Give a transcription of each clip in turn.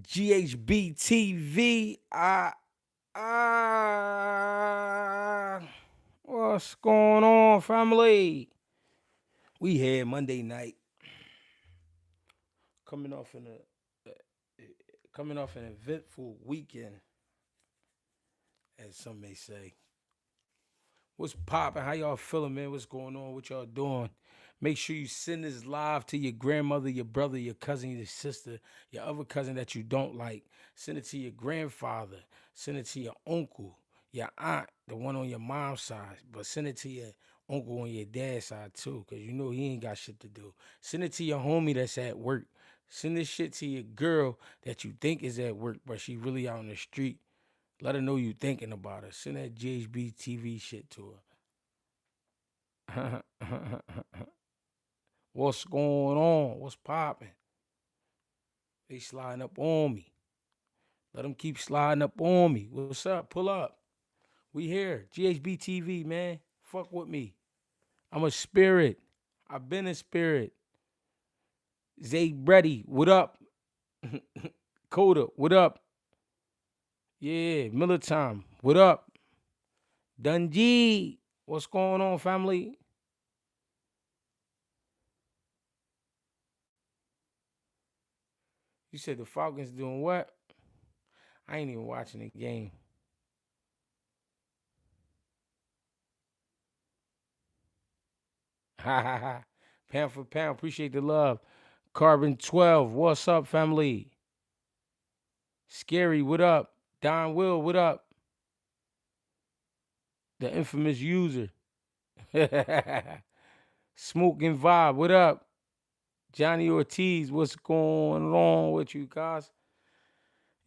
GHB TV. What's going on, family? We here Monday night, coming off an coming off an eventful weekend, as some may say. What's poppin'? How y'all feeling, man? What's going on? What y'all doing? Make sure you send this live to your grandmother, your brother, your cousin, your sister, your other cousin that you don't like. Send it to your grandfather. Send it to your uncle, your aunt, the one on your mom's side. But send it to your uncle on your dad's side too, because you know he ain't got shit to do. Send it to your homie that's at work. Send this shit to your girl that you think is at work, but she really out on the street. Let her know you thinking about her. Send that GHB TV shit to her. What's going on? What's popping? They sliding up on me. Let them keep sliding up on me. What's up? Pull up. We here. GHB TV, man. Fuck with me. I'm a spirit. I've been a spirit. Zay Brady, what up? Coda, what up? Yeah, Miller Time, what up? Dungee, what's going on, family? You said the Falcons doing what? I ain't even watching the game. Ha ha ha. Pound for pound. Appreciate the love. Carbon 12. What's up, family? Scary, what up? Don Will, what up? The infamous user. Smoking Vibe, what up? Johnny Ortiz, what's going on with you guys?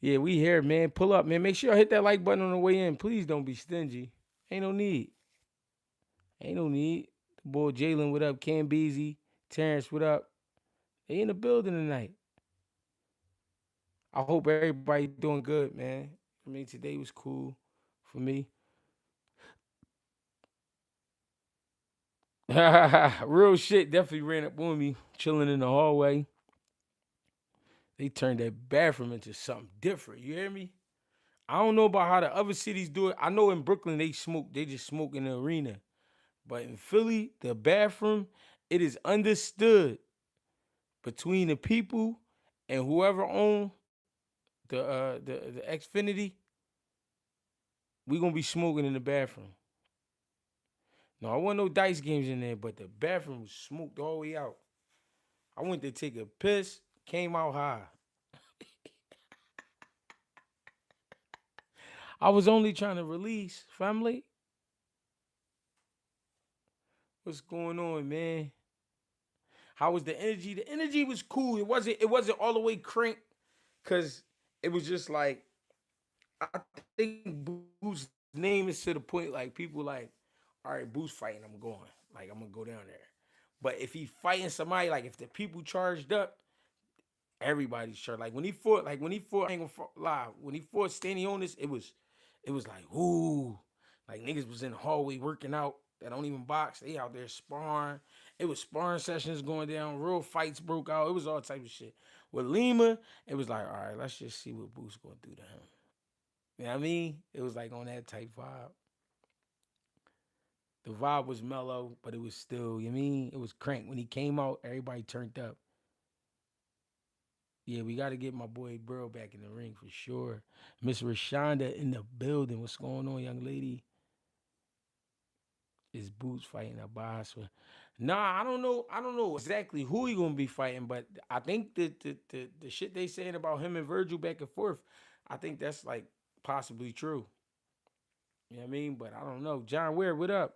Yeah, we here, man. Pull up, man. Make sure y'all hit that like button on the way in. Please don't be stingy. Ain't no need. Ain't no need. The boy Jalen, what up? Cam Beasy. Terrence, what up? They in the building tonight. I hope everybody doing good, man. I mean, today was cool for me. Real shit definitely ran up on me, chilling in the hallway. They turned that bathroom into something different. You hear me? I don't know about how the other cities do it. I know in Brooklyn they smoke, they just smoke in the arena. But in Philly, the bathroom, it is understood between the people and whoever own the Xfinity, we gonna be smoking in the bathroom. No, I wasn't no dice games in there, but the bathroom was smoked all the way out. I went to take a piss, came out high. I was only trying to release, family. What's going on, man? How was the energy? The energy was cool. It wasn't all the way cranked because it was just like I think Boo's name is to the point like people like, all right, Boo's fighting, I'm going. Like I'm gonna go down there. But if he fighting somebody, like if the people charged up, everybody's charged. Like when he fought, I ain't gonna lie. When he fought Stanionis, it was like, ooh, like niggas was in the hallway working out that don't even box. They out there sparring. It was sparring sessions going down. Real fights broke out. It was all type of shit. With Lima, it was like, all right, let's just see what Boo's gonna do to him. You know what I mean? It was like on that type vibe. The vibe was mellow, but it was still, you know what I mean? It was crank. When he came out, everybody turned up. Yeah, we got to get my boy Burrow back in the ring for sure. Miss Rashonda in the building. What's going on, young lady? Is Boots fighting a boss? Nah, I don't know. I don't know exactly who he gonna be fighting, but I think the shit they saying about him and Virgil back and forth, I think that's like possibly true. You know what I mean? But I don't know. John Ware, what up?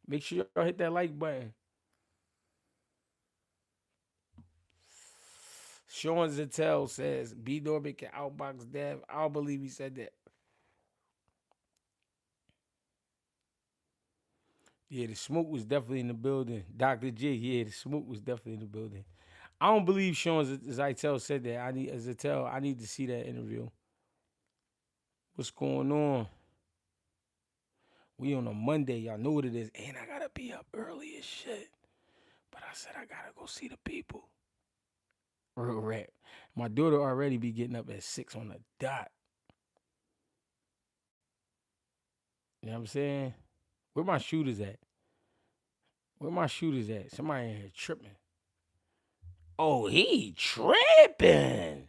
Make sure y'all hit that like button. Sean Zattel says B Norbit can outbox Dev. I don't believe he said that. Yeah, the smoke was definitely in the building. Dr. J, yeah, the smoke was definitely in the building. I don't believe Sean Zattel said that. I need to see that interview. What's going on? We on a Monday, y'all know what it is. And I gotta be up early as shit. But I said I gotta go see the people. Real rap. My daughter already be getting up at 6 on the dot. You know what I'm saying? Where my shooters at? Where my shooters at? Somebody in here tripping. Oh, he tripping.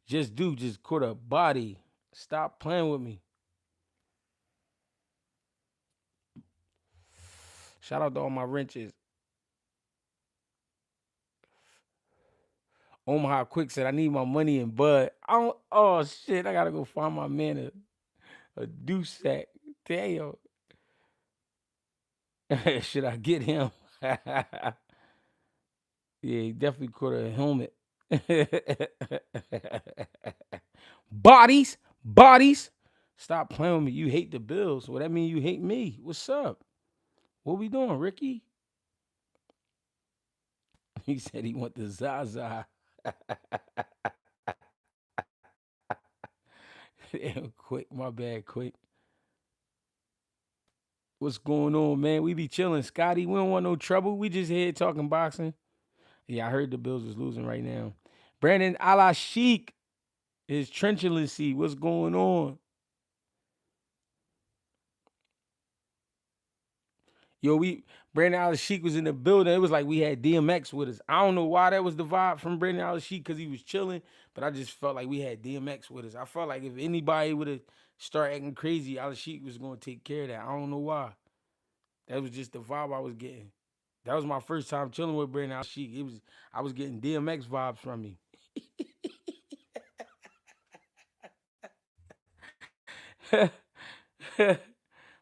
Just caught a body. Stop playing with me. Shout out to all my wrenches. Omaha Quick said, I need my money in Bud. I don't, oh shit, I gotta go find my man a deuce sack. Damn. Should I get him? Yeah, he definitely caught a helmet. Bodies. Stop playing with me. You hate the Bills. Well, that mean you hate me. What's up? What we doing, Ricky? He said he want the Zaza. Damn, quick. My bad, quick. What's going on, man? We be chilling, Scotty. We don't want no trouble. We just here talking boxing. Yeah, I heard the Bills is losing right now. Brandon Ala Sheik is trenchlessy. What's going on? Yo, Brandon Ala Sheik was in the building. It was like we had DMX with us. I don't know why that was the vibe from Brandon Ala Sheik because he was chilling, but I just felt like we had DMX with us. I felt like if anybody would have started acting crazy, Ala Sheik was going to take care of that. I don't know why. That was just the vibe I was getting. That was my first time chilling with Brandon Al Sheik. I was getting DMX vibes from him.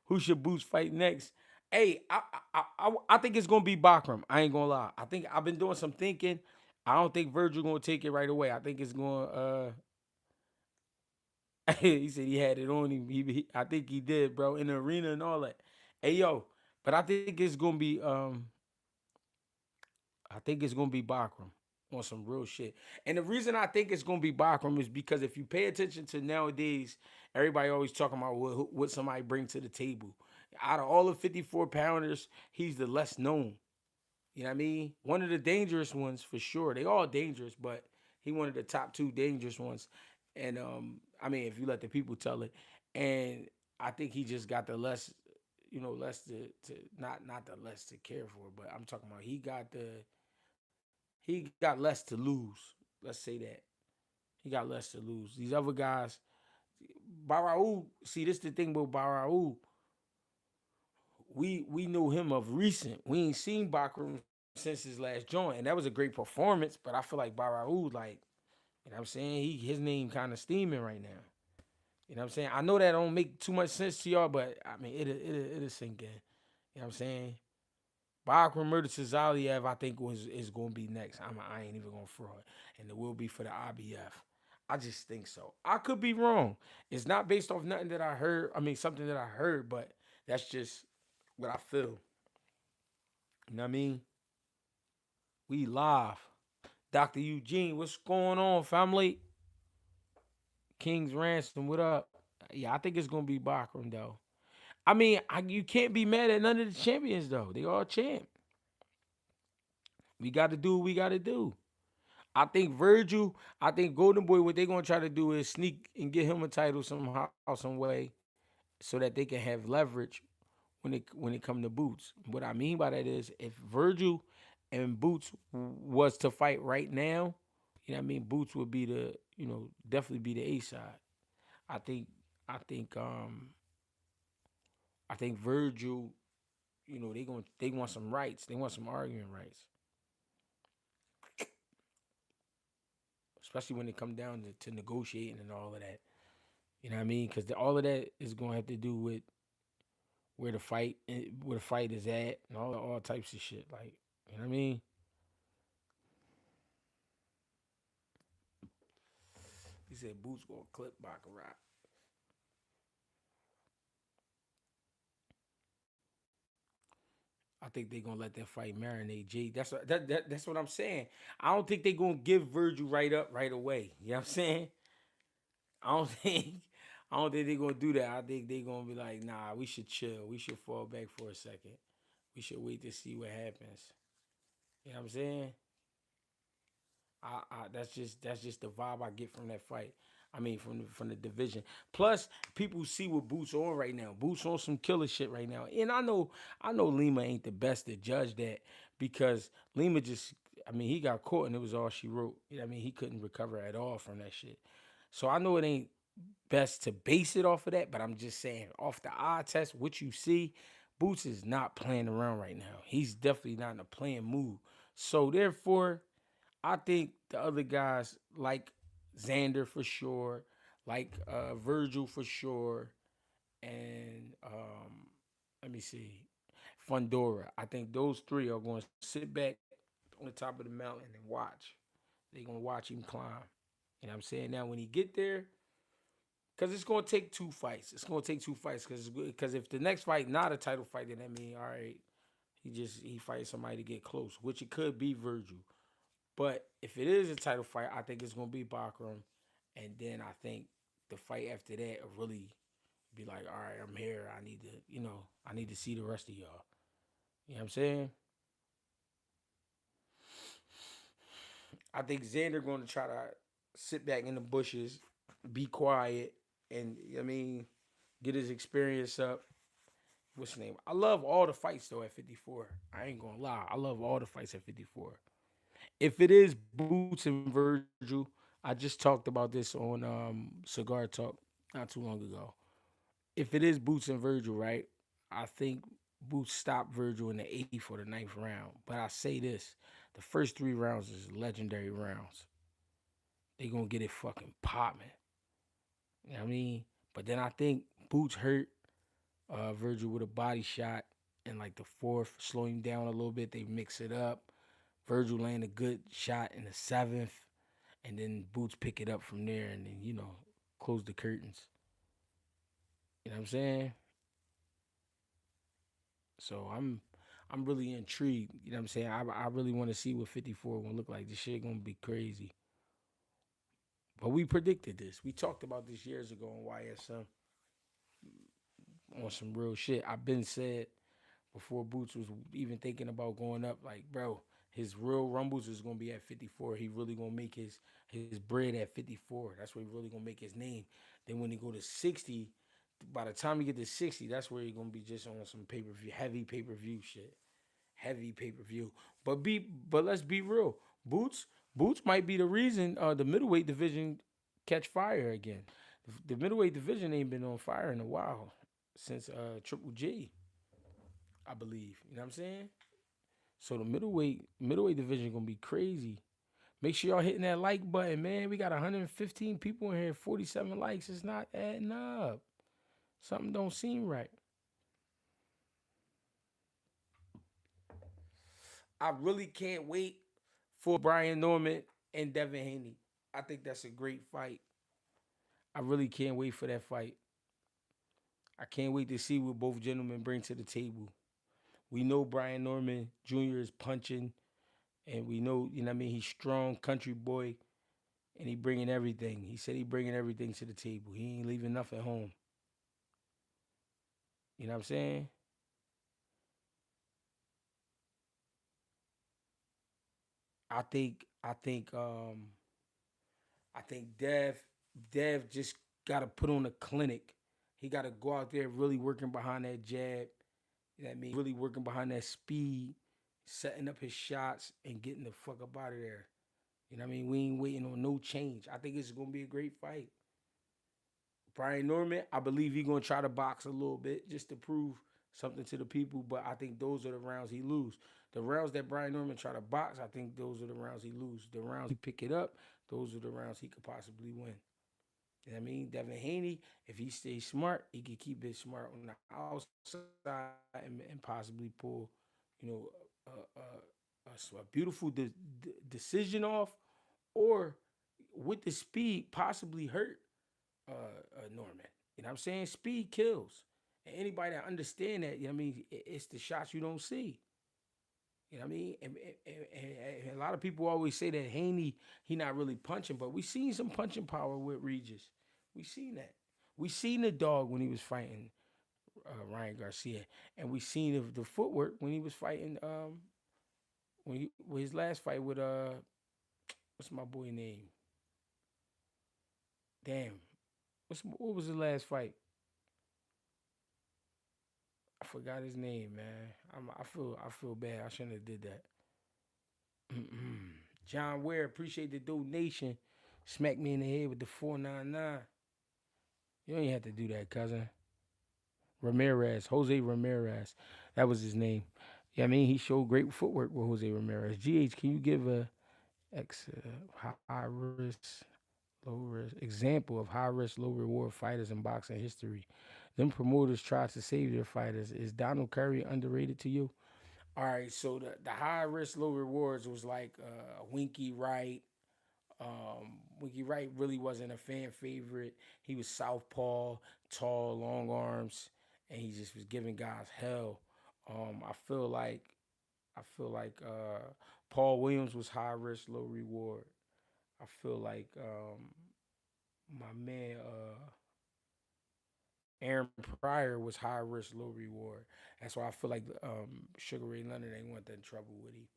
Who should Boots fight next? Hey, I think it's gonna be Bakram. I ain't gonna lie. I think I've been doing some thinking. I don't think Virgil gonna take it right away. I think it's gonna. He said he had it on him. I think he did, bro, in the arena and all that. Hey yo, but I think it's gonna be. I think it's gonna be Bakram on some real shit. And the reason I think it's gonna be Bakram is because if you pay attention to nowadays, everybody always talking about what somebody bring to the table. Out of all the 54 pounders, he's the less known. You know what I mean? One of the dangerous ones for sure. They all dangerous, but he one of the top two dangerous ones. And I mean, if you let the people tell it. And I think he just got the less, less to not the less to care for, but I'm talking about he got less to lose. Let's say that. He got less to lose. These other guys, Barraul, see, this the thing about Barraul. We know him of recent. We ain't seen Bakram since his last joint. And that was a great performance, but I feel like Barraul, like, you know what I'm saying? His name kind of steaming right now. You know what I'm saying? I know that don't make too much sense to y'all, but I mean it'll sink in. You know what I'm saying? Bakram Murder I think is going to be next. I ain't even going to fraud, and it will be for the IBF. I just think so. I could be wrong. It's not based off nothing that I heard. I mean, something that I heard, but that's just what I feel. You know what I mean? We live. Dr. Eugene, what's going on, family? King's Ransom, what up? Yeah, I think it's going to be Bakram, though. I mean, you can't be mad at none of the champions, though. They all champ. We got to do what we got to do. I think Golden Boy, what they're gonna try to do is sneak and get him a title somehow, some way, so that they can have leverage when it come to Boots. What I mean by that is if Virgil and Boots was to fight right now, you know what I mean, Boots would be definitely be the A side. I think I think I think Virgil, they want some rights. They want some arguing rights. Especially when it come down to negotiating and all of that. You know what I mean? Because all of that is going to have to do with where the fight is at, and all types of shit. Like, you know what I mean? He said Boots gonna clip Baccarat. I think they gonna let that fight marinate. G. That's what I'm saying. I don't think they gonna give Virgil right up right away. You know what I'm saying? I don't think I don't think they gonna do that. I think they gonna be like, nah, we should chill. We should fall back for a second. We should wait to see what happens. You know what I'm saying? That's just the vibe I get from that fight. I mean, from the division. Plus, people see what Boots on right now. Boots on some killer shit right now. And I know Lima ain't the best to judge that because Lima just, I mean, he got caught and it was all she wrote. You know what I mean, he couldn't recover at all from that shit. So I know it ain't best to base it off of that, but I'm just saying, off the eye test, what you see, Boots is not playing around right now. He's definitely not in a playing mood. So therefore, I think the other guys like Xander for sure, like Virgil for sure, and let me see, Fundora. I think those three are going to sit back on the top of the mountain and watch. They're going to watch him climb. You know what I'm saying? Now, when he get there, because it's going to take two fights. It's going to take two fights because if the next fight not a title fight, then that means, all right, he fights somebody to get close, which it could be Virgil. But if it is a title fight, I think it's gonna be Bakram, and then I think the fight after that will really be like, all right, I'm here. I need to see the rest of y'all. You know what I'm saying? I think Xander gonna try to sit back in the bushes, be quiet, and I mean, get his experience up. What's the name? I love all the fights though at 54. I ain't gonna lie. I love all the fights at 54. If it is Boots and Virgil, I just talked about this on Cigar Talk not too long ago. If it is Boots and Virgil, right? I think Boots stopped Virgil in the eighth or the ninth round. But I say this: the first three rounds is legendary rounds. They gonna get it fucking popping. You know what I mean? But then I think Boots hurt Virgil with a body shot in like the fourth, slow him down a little bit. They mix it up. Virgil laying a good shot in the seventh, and then Boots pick it up from there, and then close the curtains. You know what I'm saying? So I'm really intrigued. You know what I'm saying? I really want to see what 54 gonna look like. This shit gonna be crazy. But we predicted this. We talked about this years ago on YSM on some real shit. I've been said before Boots was even thinking about going up, like, bro, his real rumbles is gonna be at 54. He really gonna make his bread at 54. That's where he really gonna make his name. Then when he go to 60, by the time he get to 60, that's where he gonna be just on some pay-per-view, heavy pay-per-view shit. Heavy pay-per-view. But let's be real. Boots might be the reason the middleweight division catch fire again. The middleweight division ain't been on fire in a while since Triple G, I believe. You know what I'm saying? So the middleweight division gonna be crazy. Make sure y'all hitting that like button, man. We got 115 people in here, 47 likes. It's not adding up. Something don't seem right. I really can't wait for Brian Norman and Devin Haney. I think that's a great fight. I really can't wait for that fight. I can't wait to see what both gentlemen bring to the table. We know Brian Norman Jr. is punching, and we know, you know what I mean, he's strong, country boy, and he bringing everything. He said he bringing everything to the table. He ain't leaving nothing at home. You know what I'm saying? I think I think I think Dev just gotta put on a clinic. He gotta go out there really working behind that jab. You know what I mean? Really working behind that speed, setting up his shots and getting the fuck up out of there. You know what I mean? We ain't waiting on no change. I think it's gonna be a great fight. Brian Norman, I believe he's gonna try to box a little bit just to prove something to the people, but I think those are the rounds he lose. The rounds that Brian Norman try to box, I think those are the rounds he lose. The rounds he pick it up, those are the rounds he could possibly win. You know what I mean? Devin Haney, if he stays smart, he can keep it smart on the outside and possibly pull, you know, a beautiful decision off, or with the speed possibly hurt Norman. You know what I'm saying? Speed kills. And anybody that understand that, you know what I mean, it's the shots you don't see. You know what I mean? And a lot of people always say that Haney, he not really punching, but we seen some punching power with Regis. We seen that. We seen the dog when he was fighting Ryan Garcia, and we seen the footwork when he was fighting with his last fight with What's my boy name? Damn. What was the last fight? I forgot his name, man. I feel bad. I shouldn't have did that. John Ware, appreciate the donation. Smack me in the head with the 499. You don't even have to do that, cousin. Ramirez, Jose Ramirez. That was his name. Yeah, I mean, he showed great footwork with Jose Ramirez. GH, can you give a high risk, low risk example of high risk, low reward fighters in boxing history? Them promoters try to save their fighters. Is Donald Curry underrated to you? All right, so the high risk, low rewards was like Winky Wright. Winky Wright really wasn't a fan favorite. He was southpaw, tall, long arms, and he just was giving guys hell. I feel like Paul Williams was high risk, low reward. I feel like my man Aaron Pryor was high risk, low reward. That's why I feel like Sugar Ray Leonard ain't want that in trouble with him.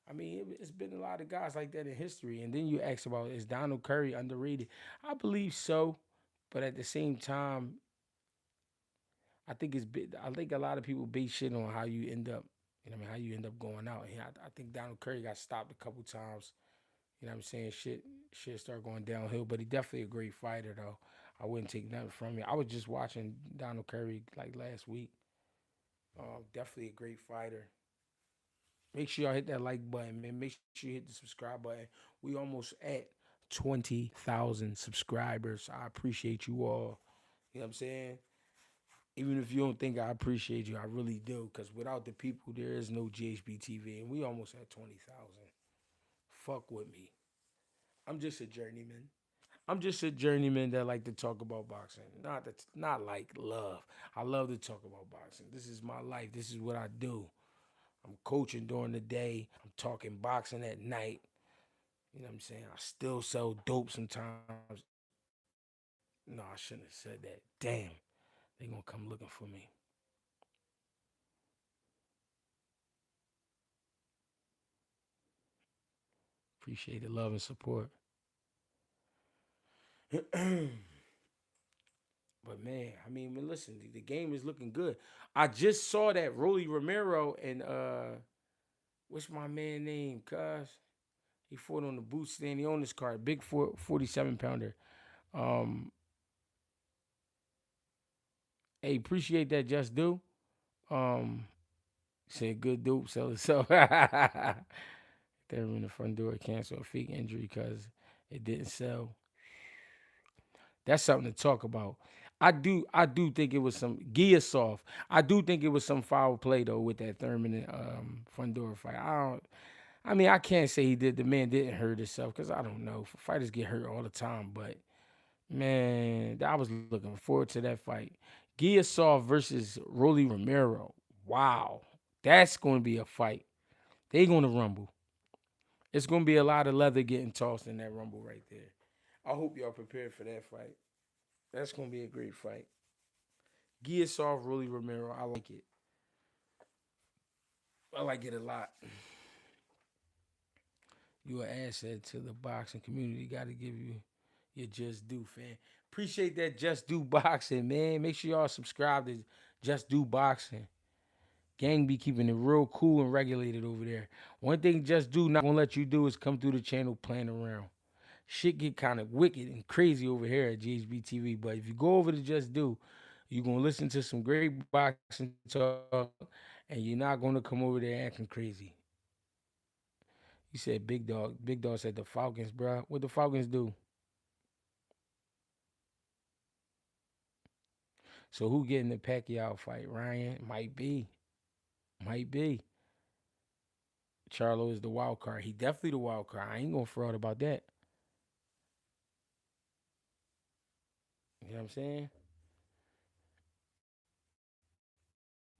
I mean, it's been a lot of guys like that in history. And then you ask about, is Donald Curry underrated? I believe so, but at the same time, I think a lot of people base shit on how you end up. You know what I mean? How you end up going out. And I think Donald Curry got stopped a couple times. You know what I'm saying? Shit started going downhill, but he definitely a great fighter though. I wouldn't take nothing from him. I was just watching Donald Curry like last week. Definitely a great fighter. Make sure y'all hit that like button, man. Make sure you hit the subscribe button. We almost at 20,000 subscribers. I appreciate you all. You know what I'm saying? Even if you don't think I appreciate you, I really do. Because without the people, there is no GHB TV. And we almost at 20,000. Fuck with me. I'm just a journeyman. I'm just a journeyman that like to talk about boxing. Not like love. I love to talk about boxing. This is my life. This is what I do. I'm coaching during the day. I'm talking boxing at night. You know what I'm saying? I still sell dope sometimes. No, I shouldn't have said that. Damn. They gonna come looking for me. Appreciate the love and support. But man, I mean, listen, the game is looking good. I just saw that Rolly Romero and what's my man name? Cuz he fought on the boot stand. He owned this card, big 47 pounder. Um, hey, appreciate that, just do. Um, said good dope, sell it. So they're in the front door, cancel a fake injury because it didn't sell. That's something to talk about. I do think it was some gear soft. I do think it was some foul play though with that Thurman and front door fight. I mean, I can't say he did. The man didn't hurt himself because I don't know. Fighters get hurt all the time, but man, I was looking forward to that fight. Giasov versus Rolly Romero. Wow, that's going to be a fight. They going to rumble. It's going to be a lot of leather getting tossed in that rumble right there. I hope y'all prepared for that fight. That's going to be a great fight. Giasov, Rolly Romero. I like it. I like it a lot. You an asset to the boxing community. Got to give you your Just Do fan. Appreciate that Just Do Boxing, man. Make sure y'all subscribe to Just Do Boxing. Gang be keeping it real cool and regulated over there. One thing Just Do not gonna let you do is come through the channel playing around. Shit get kind of wicked and crazy over here at GHB TV. But if you go over to Just Do, you're gonna listen to some great boxing talk, and you're not gonna come over there acting crazy. You said Big Dog. Big Dog said the Falcons, bro. What the Falcons do? So who getting the Pacquiao fight? Ryan might be, might be. Charlo is the wild card. He definitely the wild card. I ain't gonna fraud about that. You know what I'm saying?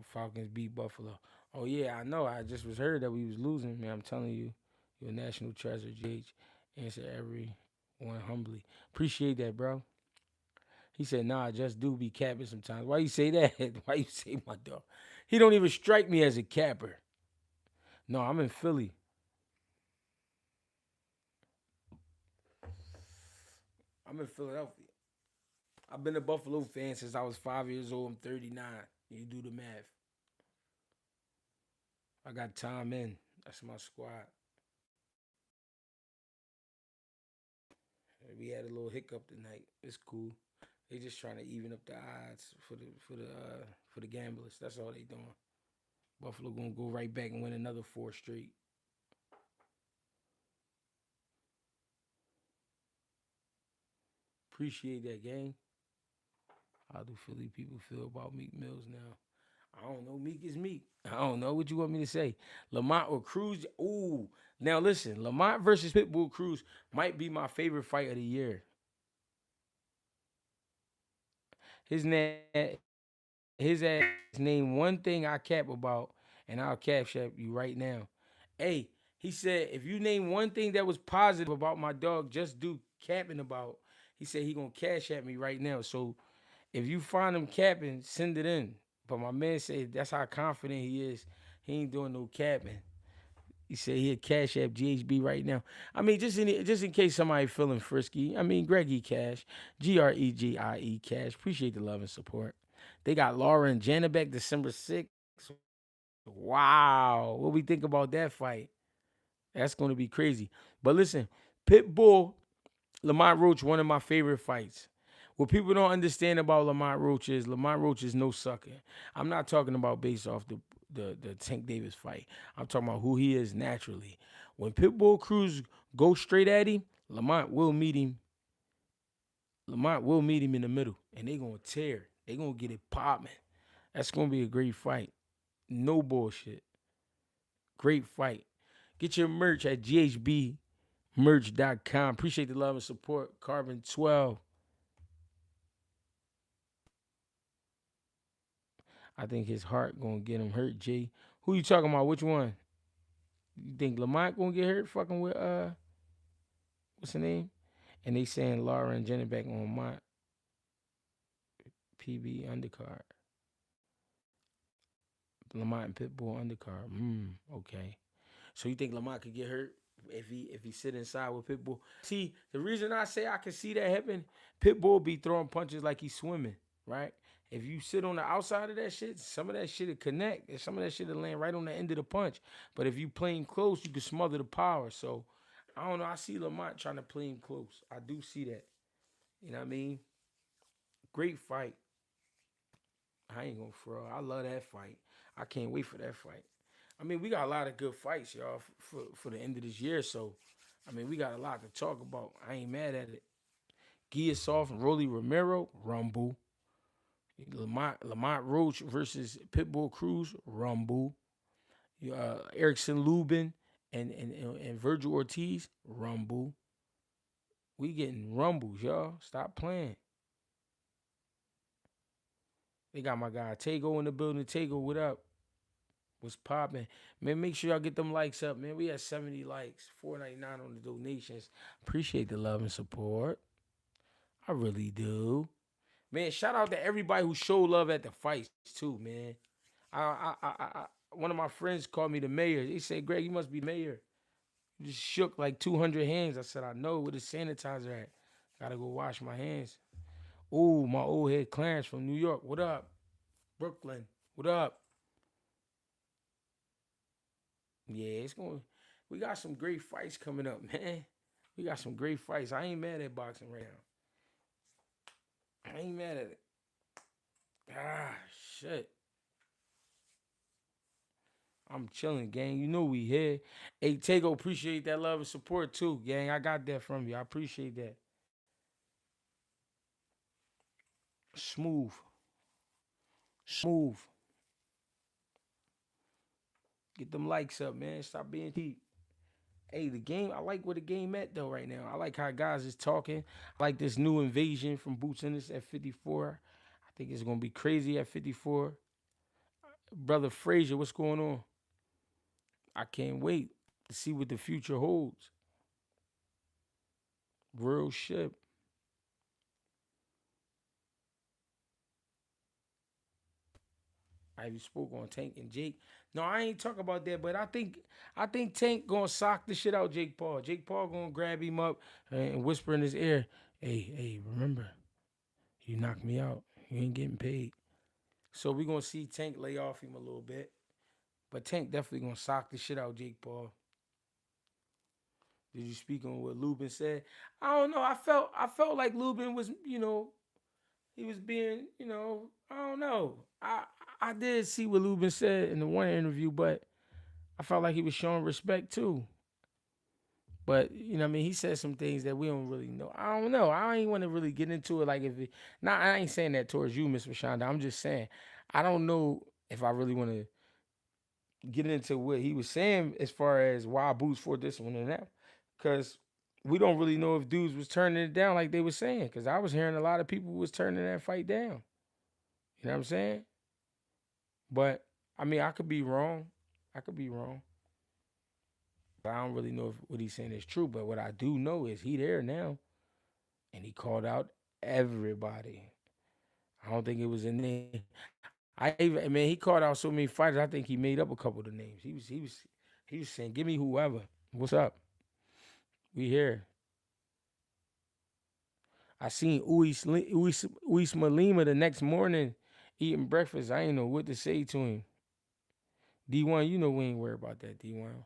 Falcons beat Buffalo. Oh yeah, I know. I just was heard that we was losing. Man, I'm telling you, you're a national treasure, GH. Answer every one humbly. Appreciate that, bro. He said, nah, just do be capping sometimes. Why you say that? Why you say my dog? He don't even strike me as a capper. No, I'm in Philly. I'm in Philadelphia. I've been a Buffalo fan since I was 5 years old. I'm 39. You do the math. I got Tom in. That's my squad. We had a little hiccup tonight. It's cool. They just trying to even up the odds for the gamblers. That's all they doing. Buffalo gonna go right back and win another four straight. Appreciate that, gang. How do Philly people feel about Meek Mills now? I don't know. Meek is Meek. I don't know what you want me to say. Lamont or Cruz? Ooh. Now listen, Lamont versus Pitbull Cruz might be my favorite fight of the year. His name, his ass named one thing I cap about, and I'll cash app you right now. Hey, he said if you name one thing that was positive about my dog, just do capping about. He said he gonna cash at me right now. So if you find him capping, send it in. But my man said that's how confident he is. He ain't doing no capping. He said he'll cash app GHB right now. I mean, just in case somebody feeling frisky. I mean, GregieCash, GREGIE Cash. Appreciate the love and support. They got Laura and Jana back December 6th. Wow. What we think about that fight? That's going to be crazy. But listen, Pitbull, Lamont Roach, one of my favorite fights. What people don't understand about Lamont Roach is no sucker. I'm not talking about based off the Tank Davis fight. I'm talking about who he is naturally. When Pitbull Cruz goes straight at him, Lamont will meet him. Lamont will meet him in the middle, and they gonna tear. They gonna get it popping. That's gonna be a great fight. No bullshit. Great fight. Get your merch at ghbmerch.com. Appreciate the love and support. Carbon 12. I think his heart gonna get him hurt, G. Who you talking about? Which one? You think Lamont gonna get hurt fucking with what's her name? And they saying Laura and Jenny back on my PB undercard. Lamont and Pitbull undercard. Okay. So you think Lamont could get hurt if he sit inside with Pitbull? See, the reason I say I can see that happen, Pitbull be throwing punches like he's swimming, right? If you sit on the outside of that shit, some of that shit will connect, and some of that shit will land right on the end of the punch. But if you play him close, you can smother the power. So I don't know. I see Lamont trying to play him close. I do see that. You know what I mean? Great fight. I ain't gonna fraud. I love that fight. I can't wait for that fight. I mean, we got a lot of good fights, y'all, for the end of this year. So, I mean, we got a lot to talk about. I ain't mad at it. Gia Soft and Rolly Romero, Rumble. Lamont Roach versus Pitbull Cruz, Rumble. Erickson Lubin and Virgil Ortiz, Rumble. We getting rumbles, y'all. Stop playing. They got my guy Tego in the building. Tego, what up? What's popping? Man, make sure y'all get them likes up, man. We had 70 likes, $4.99 on the donations. Appreciate the love and support. I really do. Man, shout out to everybody who showed love at the fights too, man. One of my friends called me the mayor. He said, Greg, you must be mayor. You just shook like 200 hands. I said, I know. Where the sanitizer at? Gotta go wash my hands. Ooh, my old head Clarence from New York. What up? Brooklyn. What up? Yeah, it's going. We got some great fights coming up, man. We got some great fights. I ain't mad at boxing right now. I ain't mad at it. Ah, shit. I'm chilling, gang. You know we here. Hey, Tego, appreciate that love and support too, gang. I got that from you. I appreciate that. Smooth. Smooth. Get them likes up, man. Stop being cheap. Hey, the game, I like where the game at though right now. I like how guys is talking. I like this new invasion from Boots Ennis at 54. I think it's gonna be crazy at 54. Brother Frazier, what's going on? I can't wait to see what the future holds. Real shit. I even spoke on Tank and Jake. No, I ain't talking about that, but I think Tank gonna sock the shit out Jake Paul. Jake Paul gonna grab him up and whisper in his ear, Hey, remember, you knocked me out. You ain't getting paid. So we gonna see Tank lay off him a little bit. But Tank definitely gonna sock the shit out Jake Paul. Did you speak on what Lubin said? I don't know. I felt like Lubin was, he was being, I don't know. I did see what Lubin said in the one interview, but I felt like he was showing respect too. But what I mean, he said some things that we don't really know. I don't know. I ain't want to really get into it. Like if it, not, I ain't saying that towards you, Miss Rashonda. I'm just saying I don't know if I really want to get into what he was saying as far as why Boots for this one and that, because we don't really know if dudes was turning it down like they were saying. Because I was hearing a lot of people was turning that fight down. You know what I'm saying? But I mean, I could be wrong. I could be wrong. But I don't really know if what he's saying is true. But what I do know is he there now, and he called out everybody. I don't think it was in there. I mean, he called out so many fighters. I think he made up a couple of the names. He was saying, "Give me whoever. What's up? We here." I seen Uis Malima the next morning eating breakfast. I ain't know what to say to him. D1, you know we ain't worried about that. D1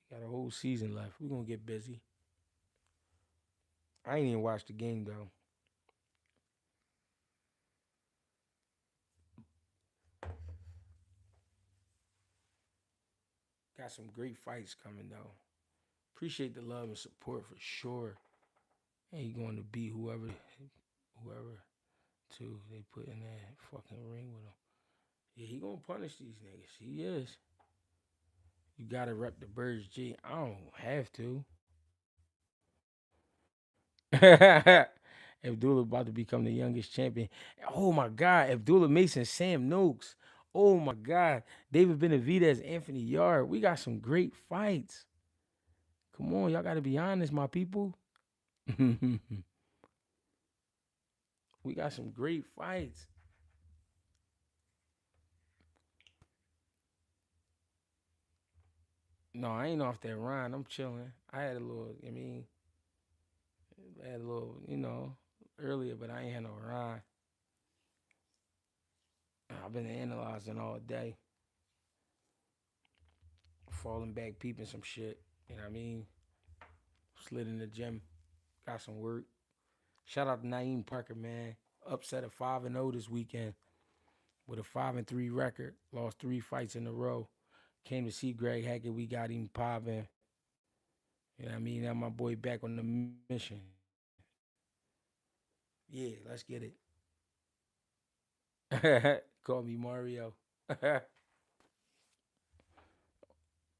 got a whole season left. We gonna get busy. I ain't even watched the game though. Got some great fights coming though. Appreciate the love and support for sure. And he going to beat whoever too they put in that fucking ring with him. Yeah, he gonna punish these niggas. He is. You gotta rep the Birds G. I don't have to. Abdullah about to become the youngest champion. Oh my God, Abdullah Mason, Sam Noakes. Oh my God, David Benavidez, Anthony Yard. We got some great fights. Come on, y'all gotta be honest, my people. We got some great fights. No, I ain't off that run. I'm chilling. I had a little, I had a little, earlier, but I ain't had no run. I've been analyzing all day, falling back, peeping some shit. You know what I mean? Slid in the gym, got some work. Shout out to Naeem Parker, man. Upset at 5-0 this weekend with a 5-3 record. Lost 3 fights in a row. Came to see Greg Hackett. We got him popping. You know what I mean? Now my boy back on the mission. Yeah, let's get it. Call me Mario.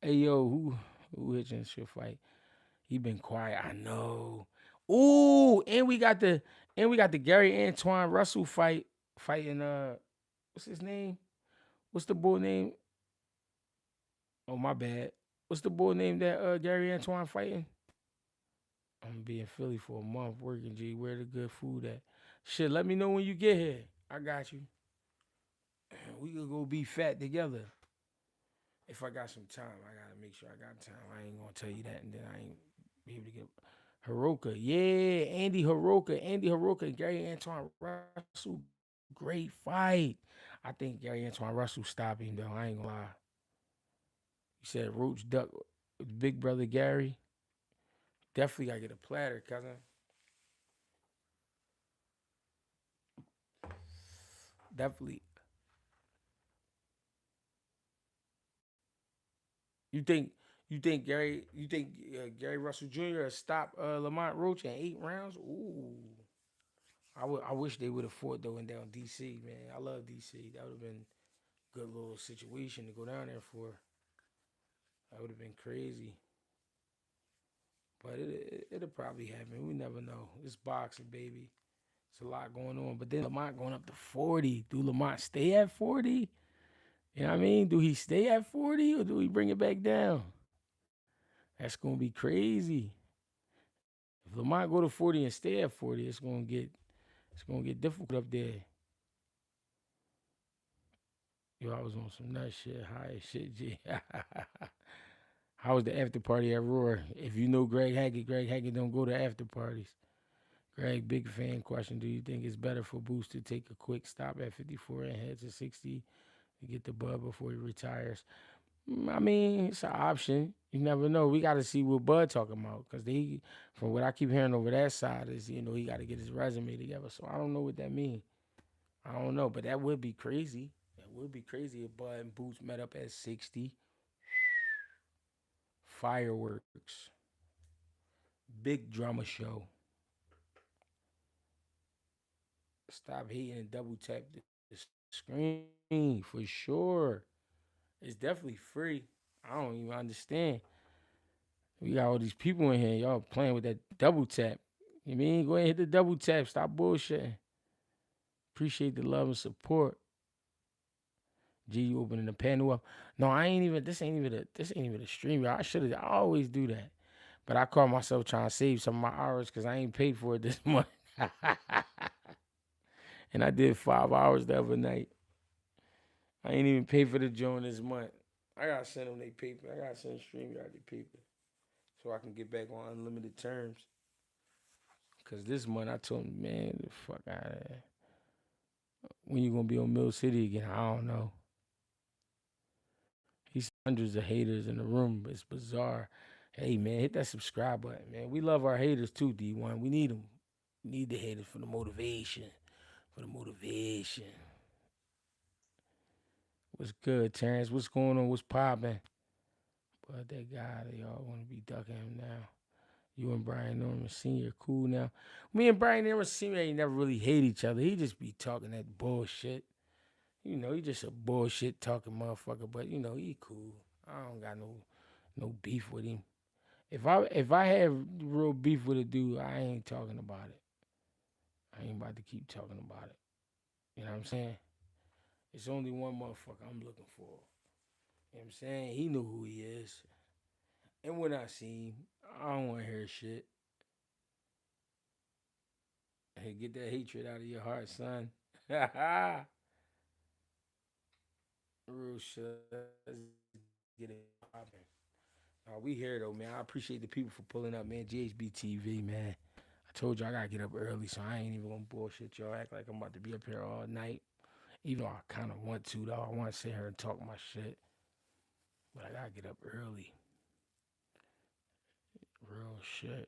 Hey yo, who hitching shit fight? He been quiet. I know. Ooh, and we got the Gary Antoine Russell fighting what's his name? What's the boy name? Oh my bad. What's the boy name that Gary Antoine fighting? I'm gonna be in Philly for a month working. G, where the good food at? Shit, let me know when you get here. I got you. We could go be fat together. If I got some time, I gotta make sure I got time. I ain't gonna tell you that, and then I ain't be able to get Hiroka. Yeah, Andy Hiroka, Gary Antoine Russell. Great fight. I think Gary Antoine Russell stopped him though. I ain't gonna lie. You said Roach Duck, Big Brother Gary. Definitely gotta get a platter, cousin. Definitely. You think Gary Russell Jr. will stop Lamont Roach in 8 rounds? Ooh. I wish they would have fought though in down DC, man. I love DC. That would have been a good little situation to go down there for. That would have been crazy. But it'll probably happen. We never know. It's boxing, baby. It's a lot going on. But then Lamont going up to 40. Do Lamont stay at 40? You know what I mean? Do he stay at 40 or do he bring it back down? That's gonna be crazy. If Lamont go to 40 and stay at 40, it's gonna get difficult up there. Yo, I was on some nut shit, high as shit, G. How was the after party at Roar? If you know Greg Hackett don't go to after parties. Greg, big fan question. Do you think it's better for Boost to take a quick stop at 54 and head to 60 to get the bud before he retires? I mean, it's an option. You never know. We got to see what Bud talking about because they, from what I keep hearing over that side, is he got to get his resume together. So I don't know what that means. I don't know, but that would be crazy. That would be crazy if Bud and Boots met up at 60. Fireworks, big drama show. Stop hating and double tap the screen for sure. It's definitely free. I don't even understand. We got all these people in here, y'all playing with that double tap. You mean go ahead and hit the double tap. Stop bullshitting. Appreciate the love and support. G, you opening the panel up. No, I ain't even. This ain't even a stream. I should have. I always do that, but I caught myself trying to save some of my hours because I ain't paid for it this month. And I did 5 hours the other night. I ain't even paid for the joint this month. I gotta send them their paper. I gotta send StreamYard their paper so I can get back on unlimited terms. Cause this month I told him, man, the fuck out of there. When you gonna be on Mill City again? I don't know. He's hundreds of haters in the room. It's bizarre. Hey man, hit that subscribe button, man. We love our haters too, D1. We need them. We need the haters for the motivation. For the motivation. What's good, Terrence? What's going on? What's popping? But that guy, they all want to be ducking him now. You and Brian Norman Sr. cool now. Me and Brian Norman Sr. ain't never really hate each other. He just be talking that bullshit. He just a bullshit talking motherfucker. But he cool. I don't got no beef with him. If I have real beef with a dude, I ain't talking about it. I ain't about to keep talking about it. You know what I'm saying? It's only one motherfucker I'm looking for. You know what I'm saying? He knew who he is. And when I see him, I don't want to hear shit. Hey, get that hatred out of your heart, son. Real shit. Let's get it popping. We here though, man. I appreciate the people for pulling up, man. GHB TV, man. I told you I gotta get up early, so I ain't even gonna bullshit y'all. Act like I'm about to be up here all night. Even though I kind of want to, though. I want to sit here and talk my shit. But I gotta get up early. Real shit.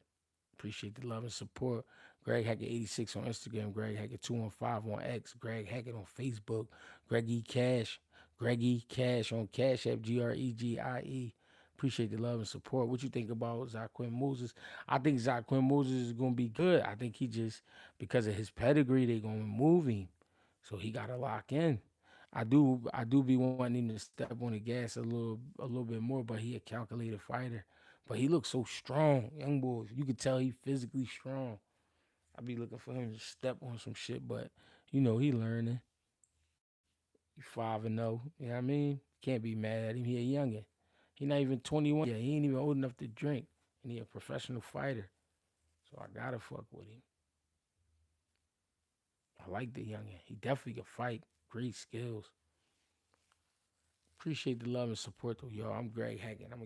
Appreciate the love and support. Greg Hackett86 on Instagram. Greg Hackett215 on X. Greg Hackett on Facebook. GregieCash. GregieCash on Cash App. GREGIE. Appreciate the love and support. What you think about Zaquin Moses? I think Zaquin Moses is going to be good. I think he just, because of his pedigree, they going to move him. So he got to lock in. I do be wanting him to step on the gas a little bit more, but he a calculated fighter. But he looks so strong, young boy. You could tell he physically strong. I be looking for him to step on some shit, but he learning. He 5-0. You know what I mean? Can't be mad at him. He a youngin. He not even 21 yet. He ain't even old enough to drink, and he a professional fighter. So I gotta fuck with him. I like the youngin. He definitely can fight. Great skills. Appreciate the love and support though, y'all. I'm Greg Hackett.